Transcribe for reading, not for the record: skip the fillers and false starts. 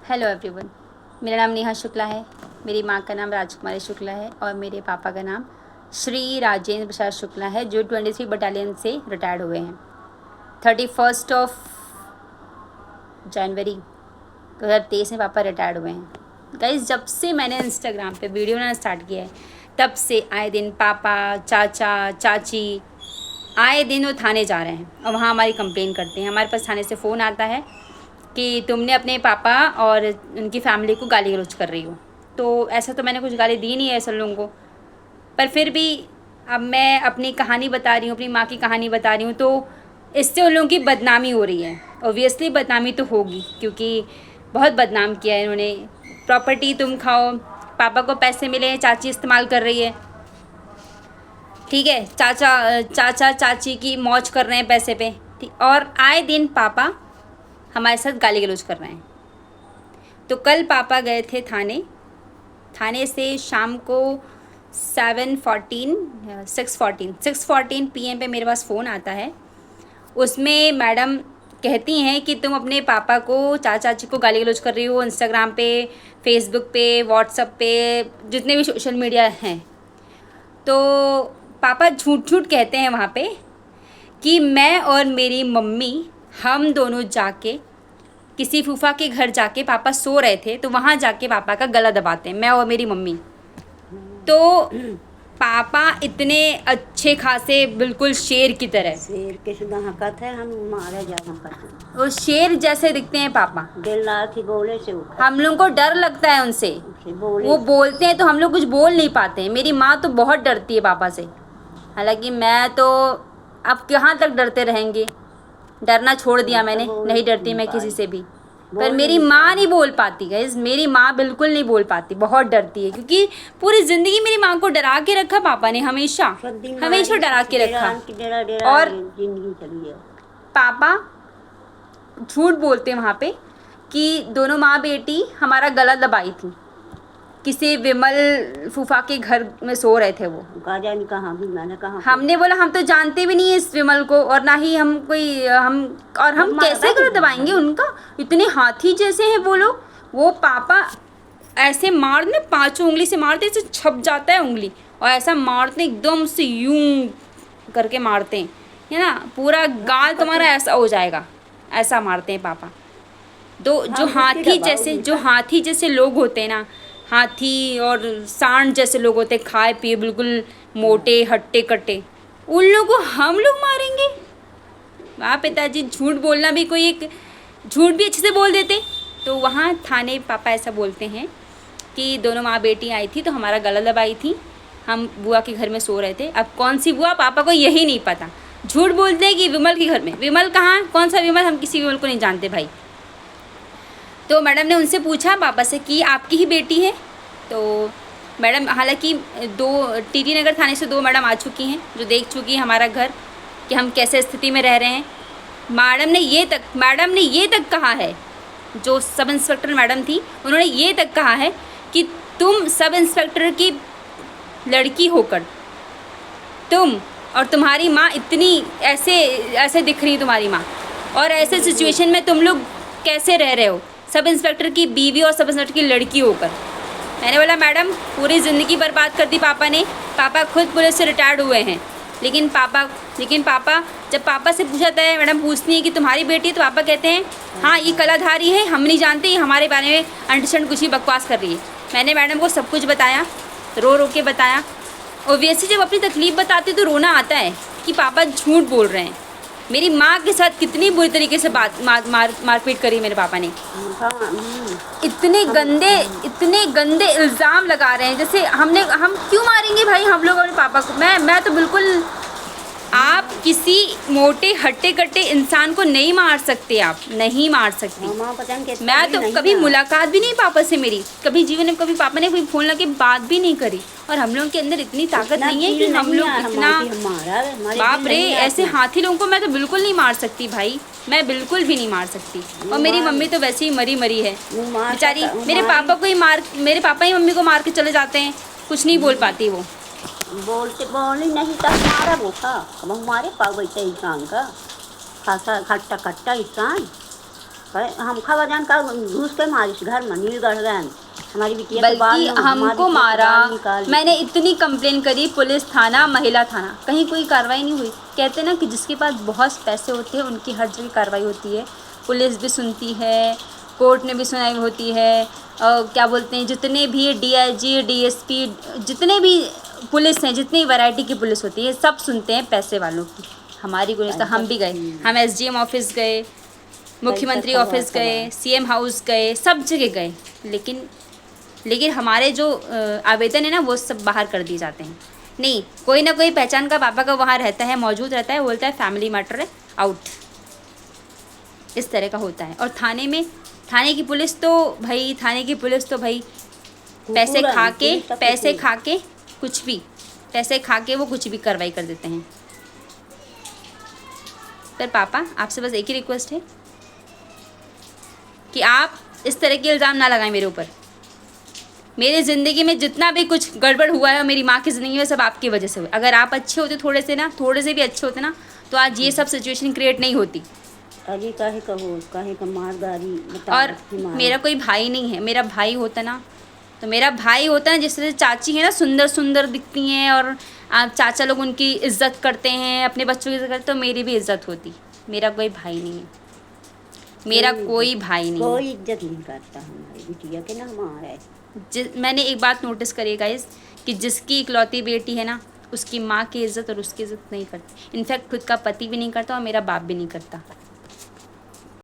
Hello everyone. मेरा नाम नेहा शुक्ला है। मेरी माँ का नाम राजकुमारी शुक्ला है और मेरे पापा का नाम श्री राजेंद्र प्रसाद शुक्ला है, जो 23 बटालियन से रिटायर्ड हुए हैं। 31 जनवरी 2023 में पापा रिटायर्ड हुए हैं। गाइस, जब से मैंने इंस्टाग्राम पे वीडियो बनाना स्टार्ट किया है, तब से आए दिन पापा, चाचा, चाची आए दिन वो थाने जा रहे हैं और वहाँ हमारी कंप्लेन करते हैं। हमारे पास थाने से फ़ोन आता है कि तुमने अपने पापा और उनकी फैमिली को गाली गलौज कर रही हो। तो ऐसा तो मैंने कुछ गाली दी नहीं है ऐसे लोगों को, पर फिर भी अब मैं अपनी कहानी बता रही हूँ, अपनी माँ की कहानी बता रही हूँ, तो इससे उन लोगों की बदनामी हो रही है। ऑब्वियसली बदनामी तो होगी, क्योंकि बहुत बदनाम किया है इन्होंने। प्रॉपर्टी तुम खाओ, पापा को पैसे मिले, चाची इस्तेमाल कर रही है, ठीक है, चाचा चाची की मौज कर रहे हैं पैसे पे, ठीक। और आए दिन पापा हमारे साथ गाली गलौज कर रहे हैं। तो कल पापा गए थे थाने से शाम को 6:14 PM पे मेरे पास फ़ोन आता है। उसमें मैडम कहती हैं कि तुम अपने पापा को, चाचा चाची को गाली गलौज कर रही हो इंस्टाग्राम पे, फेसबुक पे, व्हाट्सएप पे, जितने भी सोशल मीडिया हैं। तो पापा झूठ झूठ कहते हैं वहाँ पे कि मैं और मेरी मम्मी, हम दोनों जाके किसी फूफा के घर जाके, पापा सो रहे थे तो वहाँ जाके पापा का गला दबाते हैं, मैं और मेरी मम्मी। तो पापा इतने अच्छे खासे, बिल्कुल शेर की तरह, शेर के सुधा हकत है, हम मारे जा हकत, वो शेर जैसे दिखते हैं पापा। दिल लाल की बोले से हम लोग को डर लगता है उनसे। वो बोलते हैं तो हम लोग कुछ बोल नहीं पाते हैं। मेरी माँ तो बहुत डरती है पापा से, हालांकि मैं तो अब कहाँ तक डरते रहेंगे, डरना छोड़ दिया मैंने, नहीं डरती मैं किसी से भी। पर मेरी माँ नहीं बोल पाती गाइस, मेरी माँ बिल्कुल नहीं बोल पाती, बहुत डरती है, क्योंकि पूरी ज़िंदगी मेरी माँ को डरा के रखा पापा ने, हमेशा हमेशा डरा के रखा। और पापा झूठ बोलते हैं वहाँ पे कि दोनों माँ बेटी हमारा गला दबाई थी, किसी विमल फूफा के घर में सो रहे थे वो। मैंने कहा, हमने बोला हम तो जानते भी नहीं है इस विमल को, और ना ही हम कोई हम कैसे गला दबाएंगे उनका, इतने हाथी जैसे हैं वो लोग। वो पापा ऐसे मारने, 5 उंगली से मारते, ऐसे छप जाता है उंगली, और ऐसा मारते एकदम से यूं करके मारते हैं, है ना, पूरा गाल तुम्हारा ऐसा हो जाएगा, ऐसा मारते हैं पापा। तो जो हाथी जैसे लोग होते हैं ना, हाथी और सांड जैसे लोग होते हैं, खाए पिए बिल्कुल मोटे हट्टे कट्टे, उन लोगों को हम लोग मारेंगे? वाह पिताजी, झूठ बोलना भी, कोई एक झूठ भी अच्छे से बोल देते। तो वहाँ थाने पापा ऐसा बोलते हैं कि दोनों माँ बेटी आई थी तो हमारा गला दबाई थी, हम बुआ के घर में सो रहे थे। अब कौन सी बुआ, पापा को यही नहीं पता। झूठ बोलते हैं कि विमल के घर में। विमल कहाँ, कौन सा विमल, हम किसी विमल को नहीं जानते भाई। तो मैडम ने उनसे पूछा पापा से कि आपकी ही बेटी है? तो मैडम, हालांकि 2 टीटी नगर थाने से 2 मैडम आ चुकी हैं, जो देख चुकी हैं हमारा घर कि हम कैसे स्थिति में रह रहे हैं। मैडम ने ये तक कहा है, जो सब इंस्पेक्टर मैडम थी, उन्होंने ये तक कहा है कि तुम सब इंस्पेक्टर की लड़की होकर, तुम और तुम्हारी माँ इतनी ऐसे दिख रही तुम्हारी माँ, और ऐसे सिचुएशन में तुम लोग कैसे रह रहे हो, सब इंस्पेक्टर की बीवी और सब इंस्पेक्टर की लड़की होकर। मैंने बोला मैडम, पूरी ज़िंदगी बर्बाद कर दी पापा ने। पापा खुद पुलिस से रिटायर्ड हुए हैं, लेकिन पापा जब पापा से पूछा था, मैडम पूछती है कि तुम्हारी बेटी, तो पापा कहते हैं हाँ ये कलाधारी है, हम नहीं जानते, ये हमारे बारे में अंडरस्टैंड कुछ ही बकवास कर रही है। मैंने मैडम को सब कुछ बताया, रो के बताया। ऑब्वियसली जब अपनी तकलीफ़ बताते तो रोना आता है कि पापा झूठ बोल रहे हैं। मेरी माँ के साथ कितनी बुरी तरीके से मारपीट करी मेरे पापा ने। इतने गंदे इल्ज़ाम लगा रहे हैं, जैसे हम क्यों मारेंगे भाई हम लोग अपने पापा को। मैं तो बिल्कुल, आप किसी मोटे हट्टे कट्टे इंसान को नहीं मार सकते, आप नहीं मार सकती। मैं तो कभी मुलाकात भी नहीं पापा से मेरी, कभी जीवन में कभी पापा ने कोई फ़ोन लगे बात भी नहीं करी। और हम लोगों के अंदर इतनी ताकत नहीं है कि हम लोग इतना, बाप रे, ऐसे हाथी लोगों को मैं तो बिल्कुल नहीं मार सकती भाई, मैं बिल्कुल भी नहीं मार सकती। और मेरी मम्मी तो वैसे ही मरी है बेचारी। मेरे पापा ही मम्मी को मार के चले जाते हैं, कुछ नहीं बोल पाती वो। बोली नहीं तो हमारा वो अब हमारे पाव बैठे इंसान का खासा खट्टा इंसान हम खबर जान का घुस के मारी इस घर में नीलगढ़ गए हमारी बिटिया के बाल बल्कि में हमारी हमको बिटिया के मारा। बाल निकाल मैंने इतनी कंप्लेन करी, पुलिस थाना, महिला थाना, कहीं कोई कार्रवाई नहीं हुई। कहते हैं ना कि जिसके पास बहुत पैसे होते हैं उनकी हर जगह कार्रवाई होती है। पुलिस भी सुनती है, कोर्ट में भी सुनाई होती है, और क्या बोलते हैं जितने भी DIG DSP जितने भी पुलिस हैं, जितनी वैरायटी की पुलिस होती है सब सुनते हैं पैसे वालों की। हमारी कोई नहीं, हम भी गए, हम SDM ऑफिस गए, मुख्यमंत्री ऑफिस गए, CM हाउस गए, सब जगह गए, लेकिन हमारे जो आवेदन है ना वो सब बाहर कर दिए जाते हैं। नहीं, कोई ना कोई पहचान का पापा का वहाँ रहता है, मौजूद रहता है, बोलता है फैमिली मैटर है, आउट, इस तरह का होता है। और थाने की पुलिस तो भाई पैसे खा के कुछ भी, पैसे खा के वो कुछ भी कार्रवाई कर देते हैं। पर पापा आपसे बस एक ही रिक्वेस्ट है कि आप इस तरह के इल्ज़ाम ना लगाएं मेरे ऊपर। मेरी ज़िंदगी में जितना भी कुछ गड़बड़ हुआ है मेरी माँ की ज़िंदगी में, सब आपकी वजह से हुआ। अगर आप अच्छे होते थोड़े से भी अच्छे होते ना, तो आज ये सब सिचुएशन क्रिएट नहीं होती। अजी काहे का मारदारी और मेरा कोई भाई नहीं है, मेरा भाई होता ना जिस तरह से चाची है ना, सुंदर सुंदर दिखती हैं और चाचा लोग उनकी इज्जत करते हैं, अपने बच्चों की इज्जत करते, तो मेरी भी इज्जत होती। मेरा कोई भाई नहीं है, कोई इज्जत नहीं करता हमारी बिटिया के ना हमारा। मैंने एक बात नोटिस करी गाइस कि जिसकी इकलौती बेटी है ना, उसकी माँ की इज्जत और उसकी इज्जत नहीं करती। इनफैक्ट खुद का पति भी नहीं करता और मेरा बाप भी नहीं करता।